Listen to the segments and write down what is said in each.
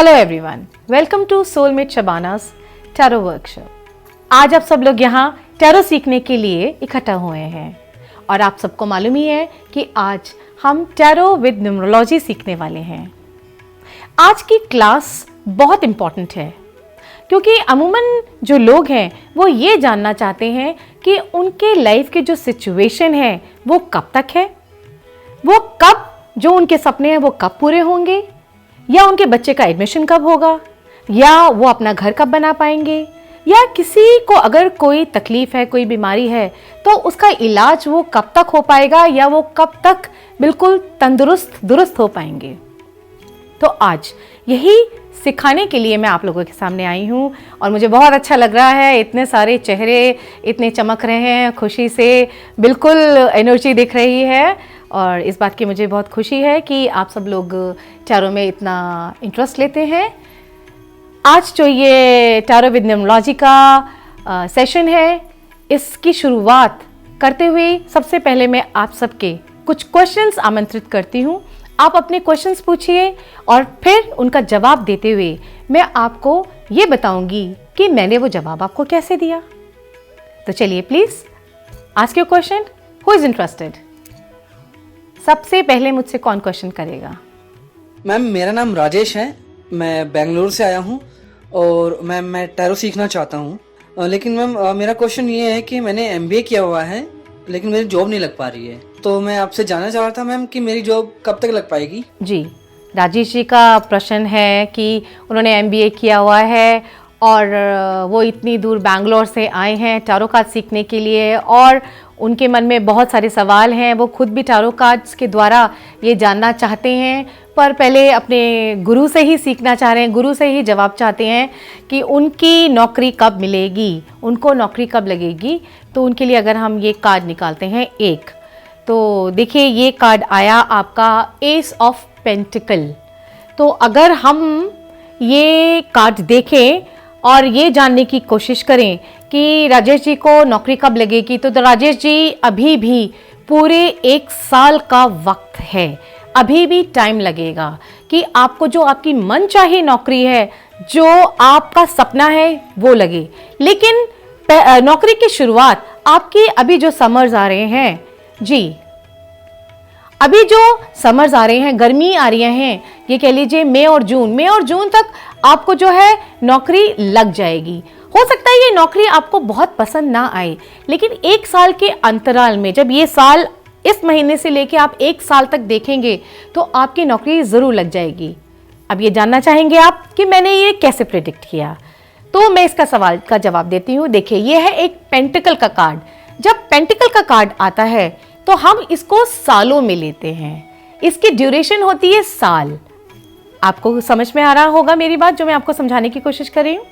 Hello everyone, welcome to soulmate Shabana's tarot workshop. आज आप सब लोग यहाँ टैरो सीखने के लिए इकट्ठा हुए हैं और आप सबको मालूम ही है कि आज हम टैरो विद न्यूमरोलॉजी सीखने वाले हैं। आज की क्लास बहुत इम्पॉर्टेंट है क्योंकि अमूमन जो लोग हैं वो ये जानना चाहते हैं कि उनके लाइफ के जो सिचुएशन है वो कब तक है, वो कब जो उनके सपने हैं वो कब पूरे होंगे, या उनके बच्चे का एडमिशन कब होगा, या वो अपना घर कब बना पाएंगे, या किसी को अगर कोई तकलीफ है, कोई बीमारी है तो उसका इलाज वो कब तक हो पाएगा, या वो कब तक बिल्कुल तंदुरुस्त दुरुस्त हो पाएंगे। तो आज यही सिखाने के लिए मैं आप लोगों के सामने आई हूँ और मुझे बहुत अच्छा लग रहा है। इतने सारे चेहरे इतने चमक रहे हैं, खुशी से बिल्कुल एनर्जी दिख रही है और इस बात की मुझे बहुत खुशी है कि आप सब लोग टैरो में इतना इंटरेस्ट लेते हैं। आज जो ये टैरो विद न्यूमरोलॉजी का सेशन है, इसकी शुरुआत करते हुए सबसे पहले मैं आप सबके कुछ क्वेश्चंस आमंत्रित करती हूँ। आप अपने क्वेश्चंस पूछिए और फिर उनका जवाब देते हुए मैं आपको ये बताऊंगी कि मैंने वो जवाब आपको कैसे दिया। तो चलिए please ask your question. Who is interested? सबसे पहले मुझसे कौन क्वेश्चन करेगा? मैम, मेरा नाम राजेश है, मैं बेंगलुरु से आया हूँ और मैम मैं टैरो सीखना चाहता हूँ। लेकिन मैम मेरा क्वेश्चन ये है कि मैंने एमबीए किया हुआ है लेकिन मेरी जॉब नहीं लग पा रही है, तो मैं आपसे जानना चाह रहा था मैम कि मेरी जॉब कब तक लग पाएगी। जी, राजेश जी का प्रश्न है कि उन्होंने एमबीए किया हुआ है और वो इतनी दूर बैंगलोर से आए हैं टैरो कार्ड सीखने के लिए और उनके मन में बहुत सारे सवाल हैं। वो खुद भी टैरो कार्ड्स के द्वारा ये जानना चाहते हैं, पर पहले अपने गुरु से ही सीखना चाह रहे हैं, गुरु से ही जवाब चाहते हैं कि उनकी नौकरी कब मिलेगी, उनको नौकरी कब लगेगी। तो उनके लिए अगर हम ये कार्ड निकालते हैं एक, तो देखिए ये कार्ड आया आपका एस ऑफ पेंटिकल। तो अगर हम ये कार्ड देखें और ये जानने की कोशिश करें कि राजेश जी को नौकरी कब लगेगी, तो राजेश जी अभी भी पूरे 1 साल का वक्त है, अभी भी टाइम लगेगा कि आपको जो आपकी मनचाही नौकरी है, जो आपका सपना है वो लगे। लेकिन नौकरी की शुरुआत आपकी अभी जो समर्स आ रहे हैं जी, अभी जो समर्स आ रहे हैं, गर्मी आ रही हैं, ये कह लीजिए मई और जून तक आपको जो है नौकरी लग जाएगी। हो सकता है ये नौकरी आपको बहुत पसंद ना आए, लेकिन 1 साल के अंतराल में, जब ये साल इस महीने से लेके आप 1 साल तक देखेंगे तो आपकी नौकरी जरूर लग जाएगी। अब ये जानना चाहेंगे आप कि मैंने ये कैसे प्रेडिक्ट किया, तो मैं इसका सवाल का जवाब देती हूँ। देखिए ये है एक पेंटिकल का कार्ड। जब पेंटिकल का कार्ड आता है तो हम इसको सालों में लेते हैं, इसकी ड्यूरेशन होती है साल। आपको समझ में आ रहा होगा मेरी बात जो मैं आपको समझाने की कोशिश कर रही हूँ।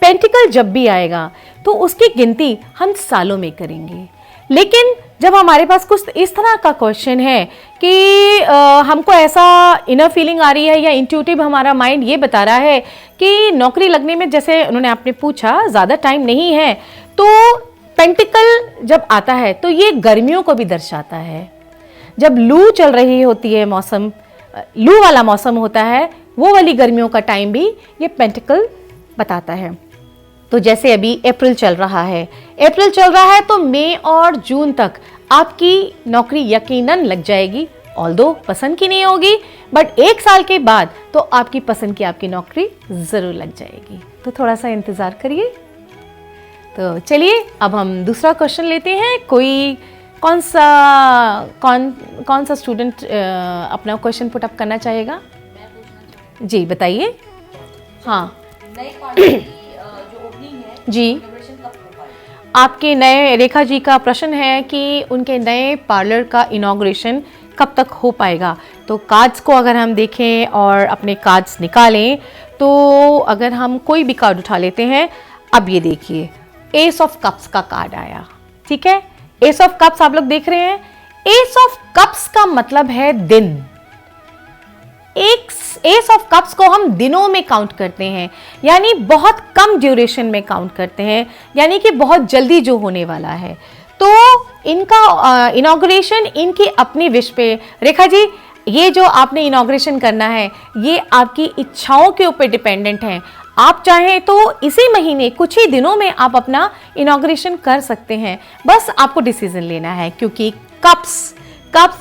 पेंटिकल जब भी आएगा तो उसकी गिनती हम सालों में करेंगे। लेकिन जब हमारे पास कुछ इस तरह का क्वेश्चन है कि हमको ऐसा इनर फीलिंग आ रही है या इंट्यूटिव हमारा माइंड ये बता रहा है कि नौकरी लगने में, जैसे उन्होंने आपने पूछा, ज़्यादा टाइम नहीं है, तो पेंटिकल जब आता है तो ये गर्मियों को भी दर्शाता है। जब लू चल रही होती है, मौसम लू वाला मौसम होता है, वो वाली गर्मियों का टाइम भी ये पेंटिकल बताता है। तो जैसे अभी अप्रैल चल रहा है तो मई और जून तक आपकी नौकरी यकीनन लग जाएगी, ऑल्दो पसंद की नहीं होगी, बट 1 साल के बाद तो आपकी पसंद की आपकी नौकरी जरूर लग जाएगी। तो थोड़ा सा इंतजार करिए। तो चलिए अब हम दूसरा क्वेश्चन लेते हैं। कोई कौन सा स्टूडेंट अपना क्वेश्चन पुट अप करना चाहेगा? जी बताइए। हाँ जी, आपके नए, रेखा जी का प्रश्न है कि उनके नए पार्लर का इनॉग्रेशन कब तक हो पाएगा। तो कार्ड्स को अगर हम देखें और अपने कार्ड्स निकालें, तो अगर हम कोई भी कार्ड उठा लेते हैं, अब ये देखिए एस ऑफ कप्स का कार्ड आया, ठीक है। एस ऑफ कप्स आप लोग देख रहे हैं। एस ऑफ कप्स का मतलब है दिन। एस ऑफ कप्स को हम दिनों में काउंट करते हैं, यानी बहुत कम ड्यूरेशन में काउंट करते हैं, यानी कि बहुत जल्दी जो होने वाला है। तो इनका इनॉग्रेशन इनकी अपनी विश पे, रेखा जी ये जो आपने इनॉग्रेशन करना है ये आपकी इच्छाओं के ऊपर डिपेंडेंट है। आप चाहें तो इसी महीने कुछ ही दिनों में आप अपना इनॉग्रेशन कर सकते हैं, बस आपको डिसीजन लेना है, क्योंकि कप्स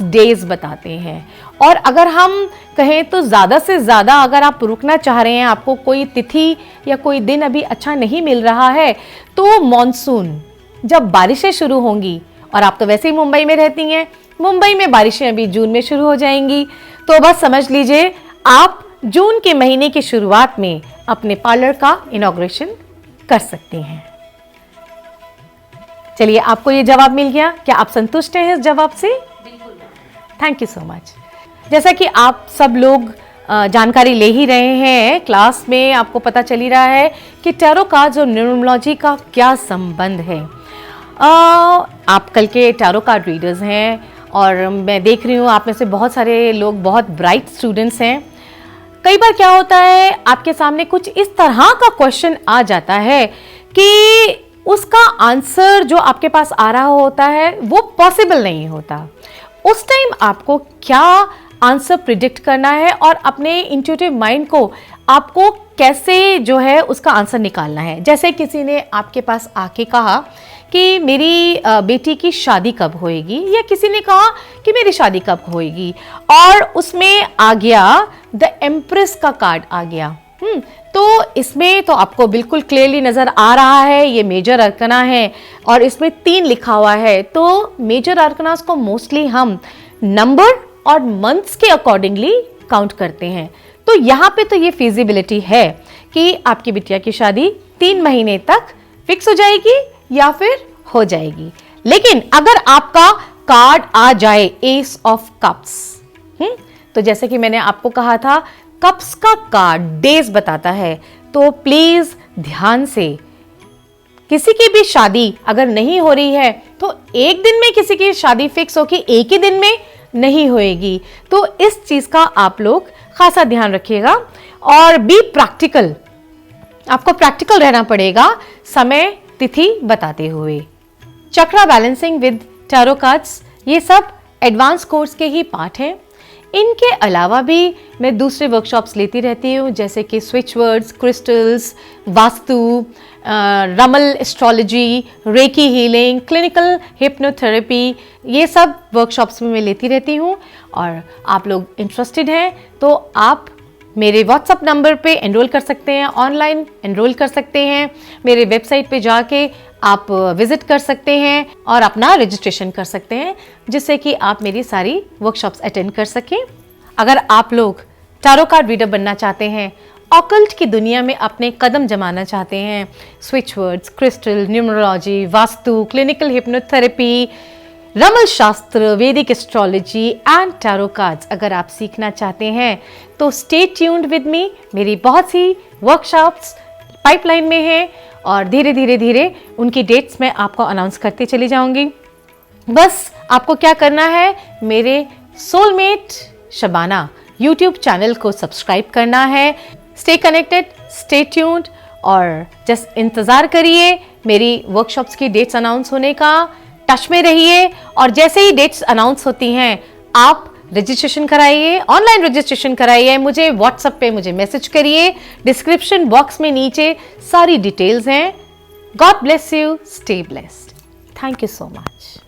डेज बताते हैं। और अगर हम कहें तो ज़्यादा से ज़्यादा अगर आप रुकना चाह रहे हैं, आपको कोई तिथि या कोई दिन अभी अच्छा नहीं मिल रहा है, तो मॉनसून जब बारिशें शुरू होंगी, और आप तो वैसे ही मुंबई में रहती हैं, मुंबई में बारिशें अभी जून में शुरू हो जाएंगी, तो बस समझ लीजिए आप जून के महीने की शुरुआत में अपने पार्लर का इनॉग्रेशन कर सकती हैं। चलिए, आपको ये जवाब मिल गया, क्या आप संतुष्ट हैं इस जवाब से? Thank you so much. जैसा कि आप सब लोग जानकारी ले ही रहे हैं, क्लास में आपको पता चल ही रहा है कि टैरो कार्ड्स और न्यूमरोलॉजी का क्या संबंध है। आप कल के टैरो कार्ड रीडर्स हैं और मैं देख रही हूँ आप में से बहुत सारे लोग बहुत ब्राइट स्टूडेंट्स हैं। कई बार क्या होता है, आपके सामने कुछ इस तरह का क्वेश्चन आ जाता है कि उसका आंसर जो आपके पास आ रहा होता है वो पॉसिबल नहीं होता। उस टाइम आपको क्या आंसर प्रिडिक्ट करना है और अपने इंट्यूटिव माइंड को आपको कैसे जो है उसका आंसर निकालना है। जैसे किसी ने आपके पास आके कहा कि मेरी बेटी की शादी कब होएगी, या किसी ने कहा कि मेरी शादी कब होएगी, और उसमें आ गया द एम्प्रेस का कार्ड आ गया। तो इसमें तो आपको बिल्कुल क्लियरली नज़र आ रहा है ये मेजर अर्कना है और इसमें 3 लिखा हुआ है। तो मेजर अर्कनास को मोस्टली हम नंबर और मंथ्स के अकॉर्डिंगली काउंट करते हैं। तो यहाँ पे तो ये फिजिबिलिटी है कि आपकी बिटिया की शादी 3 महीने तक फिक्स हो जाएगी या फिर हो जाएगी। लेकिन अगर आपका कार्ड आ जाए एस ऑफ कप्स, तो जैसे कि मैंने आपको कहा था कप्स का कार्ड डेज बताता है, तो प्लीज ध्यान से, किसी की भी शादी अगर नहीं हो रही है तो एक दिन में किसी की शादी फिक्स होगी, एक ही दिन में नहीं होएगी। तो इस चीज का आप लोग खासा ध्यान रखिएगा और बी प्रैक्टिकल, आपको प्रैक्टिकल रहना पड़ेगा समय तिथि बताते हुए। चक्रा बैलेंसिंग विद टैरो कार्ड्स, ये सब एडवांस कोर्स के ही पार्ट हैं। इनके अलावा भी मैं दूसरे वर्कशॉप्स लेती रहती हूँ, जैसे कि स्विच वर्ड्स, क्रिस्टल्स, वास्तु, रमल astrology, reiki healing, clinical hypnotherapy, ये सब वर्कशॉप्स में मैं लेती रहती हूँ। और आप लोग इंटरेस्टेड हैं तो आप मेरे व्हाट्सएप नंबर पे एनरोल कर सकते हैं, ऑनलाइन एनरोल कर सकते हैं, मेरे वेबसाइट पे जाके आप विजिट कर सकते हैं और अपना रजिस्ट्रेशन कर सकते हैं, जिससे कि आप मेरी सारी वर्कशॉप्स अटेंड कर सकें। अगर आप लोग टैरो कार्ड रीडर बनना चाहते हैं, ऑकल्ट की दुनिया में अपने कदम जमाना चाहते हैं, switch words, crystal, numerology, vastu, clinical hypnotherapy, रमल शास्त्र, वैदिक एस्ट्रोलॉजी एंड टैरो कार्ड्स अगर आप सीखना चाहते हैं तो स्टे ट्यून्ड विद मी। मेरी बहुत सी वर्कशॉप्स पाइपलाइन में हैं और धीरे धीरे उनकी डेट्स मैं आपको अनाउंस करते चली जाऊंगी। बस आपको क्या करना है, मेरे सोलमेट शबाना यूट्यूब चैनल को सब्सक्राइब करना है। स्टे कनेक्टेड, स्टे ट्यून्ड और जस्ट इंतज़ार करिए मेरी वर्कशॉप्स की डेट्स अनाउंस होने का। टच में रहिए और जैसे ही डेट्स अनाउंस होती हैं आप रजिस्ट्रेशन कराइए, ऑनलाइन रजिस्ट्रेशन कराइए, मुझे व्हाट्सएप पे मुझे मैसेज करिए। डिस्क्रिप्शन बॉक्स में नीचे सारी डिटेल्स हैं। God bless you, stay blessed. Thank you so much.